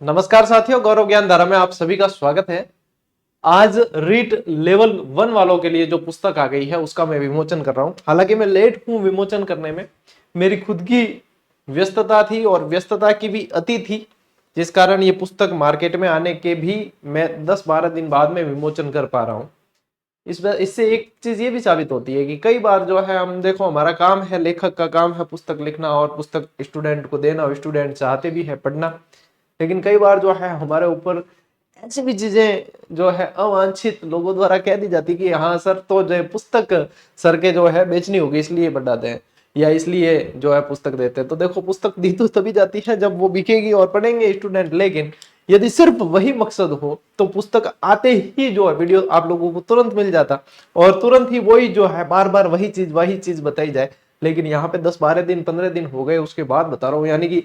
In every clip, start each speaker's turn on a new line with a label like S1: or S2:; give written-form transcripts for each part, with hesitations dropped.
S1: नमस्कार साथियों, गौरव ज्ञान धारा में आप सभी का स्वागत है। आज रीट लेवल 1 वालों के लिए जो पुस्तक आ गई है उसका मैं विमोचन कर रहा हूं। हालांकि मैं लेट हूं विमोचन करने में, मेरी खुद की व्यस्तता थी और व्यस्तता की भी अति थी, जिस कारण ये पुस्तक मार्केट में आने के भी मैं 10-12 दिन बाद में विमोचन कर पा रहा हूं। इससे एक चीज ये भी साबित होती है कि कई बार जो है हम देखो, हमारा काम है, लेखक का काम है पुस्तक लिखना और पुस्तक स्टूडेंट को देना, और स्टूडेंट चाहते भी है पढ़ना, लेकिन कई बार जो है हमारे ऊपर ऐसी भी चीजें जो है अवांछित लोगों द्वारा कह दी जाती कि हाँ सर, तो जो है पुस्तक सर के जो है बेचनी होगी इसलिए बढ़ाते हैं या इसलिए जो है पुस्तक देते हैं। तो देखो, पुस्तक दी तो तभी जाती है जब वो बिकेगी और पढ़ेंगे स्टूडेंट, लेकिन यदि सिर्फ वही मकसद हो तो पुस्तक आते ही जो है वीडियो आप लोगों को तुरंत मिल जाता और तुरंत ही वही जो है बार बार वही चीज बताई जाए। लेकिन यहाँ पे 10-12 दिन 15 दिन हो गए उसके बाद बता रहा हूँ, यानी कि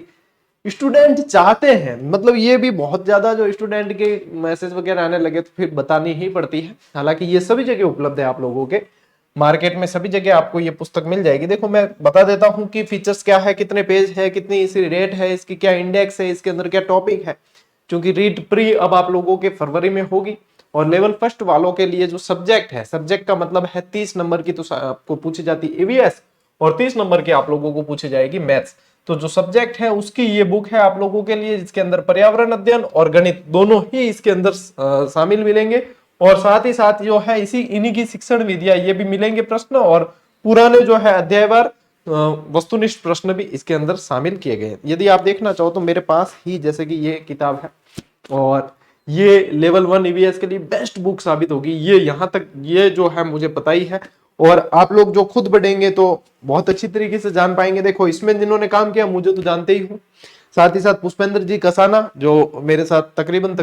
S1: स्टूडेंट चाहते हैं, मतलब ये भी बहुत ज्यादा जो स्टूडेंट के मैसेज वगैरह आने लगे तो फिर बतानी ही पड़ती है। हालांकि ये सभी जगह उपलब्ध है, आप लोगों के मार्केट में सभी जगह आपको ये पुस्तक मिल जाएगी। देखो, मैं बता देता हूं कि फीचर्स क्या है, कितने पेज है, कितनी इसी रेट है, इसकी क्या इंडेक्स है, इसके अंदर क्या टॉपिक है। क्योंकि रीड प्री अब आप लोगों के फरवरी में होगी और लेवल फर्स्ट वालों के लिए जो सब्जेक्ट है, सब्जेक्ट का मतलब है 30 नंबर की तो आपको पूछी जाती है ईवीएस और 30 नंबर की आप लोगों को पूछी जाएगी मैथ्स। तो जो सब्जेक्ट है उसकी ये बुक है आप लोगों के लिए, जिसके अंदर पर्यावरण अध्ययन और गणित दोनों ही इसके अंदर शामिल मिलेंगे। और साथ ही साथ जो है इन्हीं की शिक्षण विधियां ये भी मिलेंगे प्रश्न, और पुराने जो है अध्यायवार वस्तुनिष्ठ प्रश्न भी इसके अंदर शामिल किए गए। यदि आप देखना चाहो तो मेरे पास ही जैसे कि ये किताब है और ये लेवल 1 ईवीएस के लिए बेस्ट बुक साबित होगी। ये यहाँ तक ये जो है मुझे पता ही है, और आप लोग जो खुद पढ़ेंगे तो बहुत अच्छी तरीके से जान पाएंगे। देखो, इसमें जिन्होंने काम किया मुझे तो जानते ही हूँ, साथ ही साथ पुष्पेंद्र जी कसाना जो मेरे साथ तकरीबन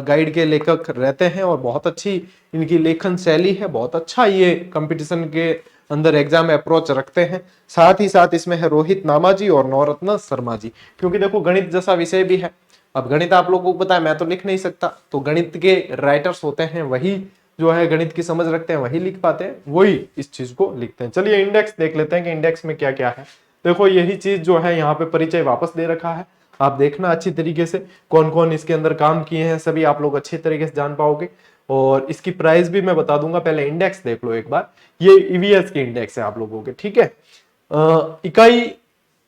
S1: गाइड के लेखक रहते हैं और बहुत अच्छी इनकी लेखन शैली है, बहुत अच्छा ये कंपटीशन के अंदर एग्जाम अप्रोच रखते हैं। साथ ही साथ इसमें है रोहित नामाजी और नवरत्न शर्मा जी, क्योंकि देखो गणित जैसा विषय भी है। अब गणित आप लोगों को पता है, मैं तो लिख नहीं सकता, तो गणित के राइटर्स होते हैं वही जो है गणित की समझ रखते हैं, वही लिख पाते हैं, वही इस चीज को लिखते हैं। चलिए इंडेक्स देख लेते हैं कि इंडेक्स में क्या क्या है। देखो, यही चीज जो है यहाँ पे परिचय वापस दे रखा है, आप देखना अच्छी तरीके से कौन कौन इसके अंदर काम किए हैं, सभी आप लोग अच्छी तरीके से जान पाओगे। और इसकी प्राइस भी मैं बता दूंगा, पहले इंडेक्स देख लो एक बार। ये ईवीएस की इंडेक्स है आप लोगों के, ठीक है। इकाई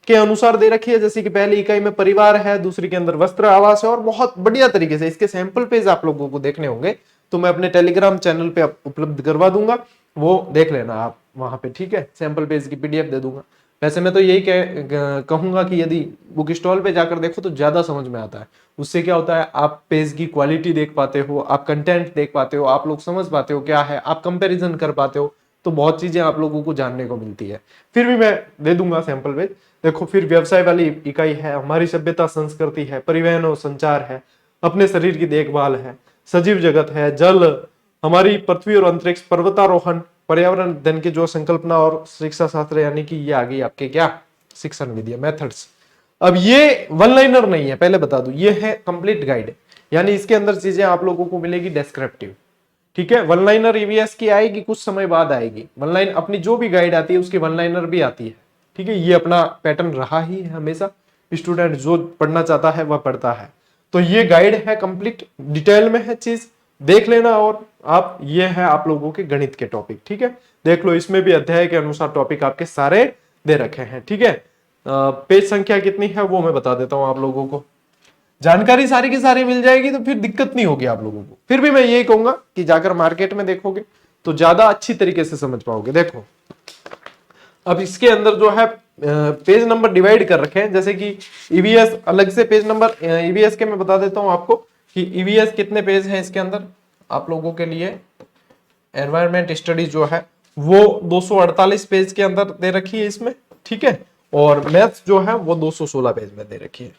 S1: के अनुसार दे रखी है, जैसे कि पहली इकाई में परिवार है, दूसरी के अंदर वस्त्र आवास है, और बहुत बढ़िया तरीके से इसके सैंपल पेज आप लोगों को देखने होंगे तो मैं अपने टेलीग्राम चैनल पे उपलब्ध करवा दूंगा, वो देख लेना आप वहां पे, ठीक है। सैंपल पेज की पीडीएफ दे दूंगा। वैसे मैं तो यही कहूंगा कि यदि बुक स्टॉल पे जाकर देखो तो ज्यादा समझ में आता है। उससे क्या होता है, आप पेज की क्वालिटी देख पाते हो, आप कंटेंट देख पाते हो, आप लोग समझ पाते हो क्या है, आप कंपैरिजन कर पाते हो, तो बहुत चीजें आप लोगों को जानने को मिलती है। फिर भी मैं दे दूंगा सैंपल पेज। देखो, फिर व्यवसाय वाली इकाई है, हमारी सभ्यता संस्कृति है, परिवहन और संचार है, अपने शरीर की देखभाल है, सजीव जगत है, जल, हमारी पृथ्वी और अंतरिक्ष, पर्वतारोहण, पर्यावरण अध्ययन की जो संकल्पना और शिक्षा शास्त्र, यानी कि ये आ गई आपके क्या शिक्षण विधियां, मेथड्स। अब ये वन लाइनर नहीं है, पहले बता दूं, ये है कंप्लीट गाइड, यानी इसके अंदर चीजें आप लोगों को मिलेगी डेस्क्रिप्टिव, ठीक है। वन लाइनर ईवीएस की आएगी, कुछ समय बाद आएगी वन लाइन, अपनी जो भी गाइड आती है उसकी वन लाइनर भी आती है, ठीक है। ये अपना पैटर्न रहा ही है हमेशा, स्टूडेंट जो पढ़ना चाहता है वह पढ़ता है। तो ये गाइड है, कंप्लीट डिटेल में है चीज, देख लेना। और आप, ये है आप लोगों के गणित के टॉपिक, ठीक है। देख लो, इसमें भी अध्याय के अनुसार टॉपिक आपके सारे दे रखे हैं, ठीक है। पेज संख्या कितनी है वो मैं बता देता हूं आप लोगों को, जानकारी सारी की सारी मिल जाएगी तो फिर दिक्कत नहीं होगी आप लोगों को। फिर भी मैं यही कहूंगा कि जाकर मार्केट में देखोगे तो ज्यादा अच्छी तरीके से समझ पाओगे। देखो, अब इसके अंदर जो है पेज नंबर डिवाइड कर रखे हैं, जैसे कि ईवीएस अलग से पेज नंबर, ईवीएस के मैं बता देता हूं आपको कि ईवीएस कितने पेज हैं इसके अंदर आप लोगों के लिए। एनवायरमेंट स्टडीज जो है वो 248 पेज के अंदर दे रखी है इसमें, ठीक है। और मैथ्स जो है वो 216 पेज में दे रखी है।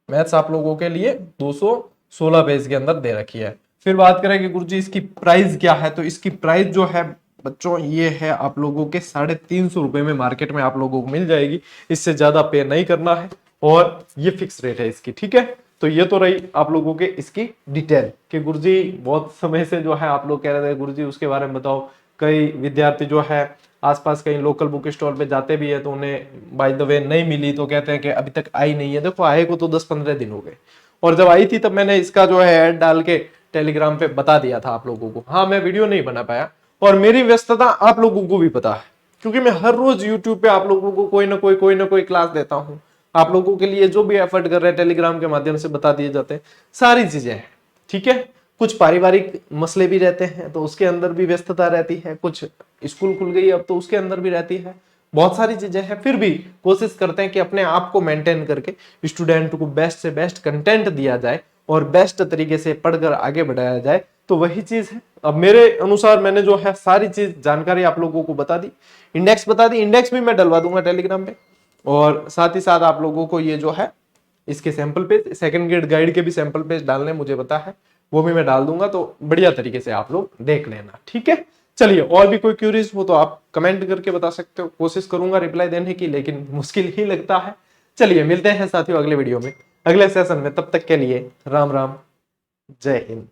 S1: मैथ्स आप लोगों के लिए 216 पेज के अंदर दे रखी है। फिर बात करें कि गुरुजी इसकी प्राइस क्या है, तो इसकी प्राइस जो है बच्चों ये है आप लोगों के 350 रुपए में मार्केट में आप लोगों को मिल जाएगी। इससे ज्यादा पे नहीं करना है और ये फिक्स रेट है इसकी, ठीक है। तो ये तो रही आप लोगों के इसकी डिटेल कि गुरुजी बहुत समय से जो है आप लोग कह रहे थे गुरुजी उसके बारे में बताओ। कई विद्यार्थी जो है आसपास कहीं लोकल बुक स्टोर पे जाते भी है तो उन्हें बाय द वे नहीं मिली तो कहते हैं कि अभी तक आई नहीं है। देखो आए को तो 10-15 दिन हो गए, और जब आई थी तब मैंने इसका जो है ऐड डाल के टेलीग्राम पे बता दिया था आप लोगों को। हाँ, मैं वीडियो नहीं बना पाया और मेरी व्यस्तता आप लोगों को भी पता है, क्योंकि मैं हर रोज यूट्यूब पे आप लोगों को कोई ना कोई क्लास देता हूँ। आप लोगों के लिए जो भी एफर्ट कर रहे हैं टेलीग्राम के माध्यम से बता दिए जाते हैं, सारी चीजें हैं। ठीक है, कुछ पारिवारिक मसले भी रहते हैं तो उसके अंदर भी व्यस्तता रहती है, कुछ स्कूल खुल गई अब तो उसके अंदर भी रहती है, बहुत सारी चीजें हैं। फिर भी कोशिश करते हैं कि अपने आप को मेंटेन करके स्टूडेंट को बेस्ट से बेस्ट कंटेंट दिया जाए और बेस्ट तरीके से पढ़कर आगे बढ़ाया जाए। तो वही चीज है। अब मेरे अनुसार मैंने जो है सारी चीज जानकारी आप लोगों को बता दी, इंडेक्स बता दी, इंडेक्स भी मैं डलवा दूंगा टेलीग्राम पे, और साथ ही साथ आप लोगों को ये जो है इसके sample page, second grade guide के भी सैंपल पेज डालने मुझे पता है, वो भी मैं डाल दूंगा, तो बढ़िया तरीके से आप लोग देख लेना। ठीक है, चलिए और भी कोई क्यूरीज हो तो आप कमेंट करके बता सकते हो, कोशिश करूंगा रिप्लाई देने की, लेकिन मुश्किल ही लगता है। चलिए मिलते हैं साथियों अगले वीडियो में, अगले सेशन में। तब तक के लिए राम राम, जय हिंद।